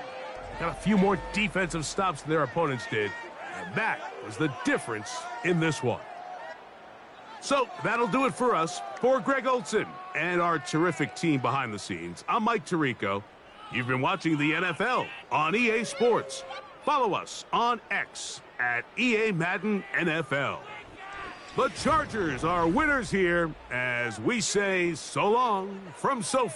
Speaker 1: got a few more defensive stops than their opponents did. And that was the difference in this one. So that'll do it for us. For Greg Olson and our terrific team behind the scenes, I'm Mike Tirico. You've been watching the NFL on EA Sports. Follow us on X at EA Madden NFL. The Chargers are winners here as we say so long from SoFi.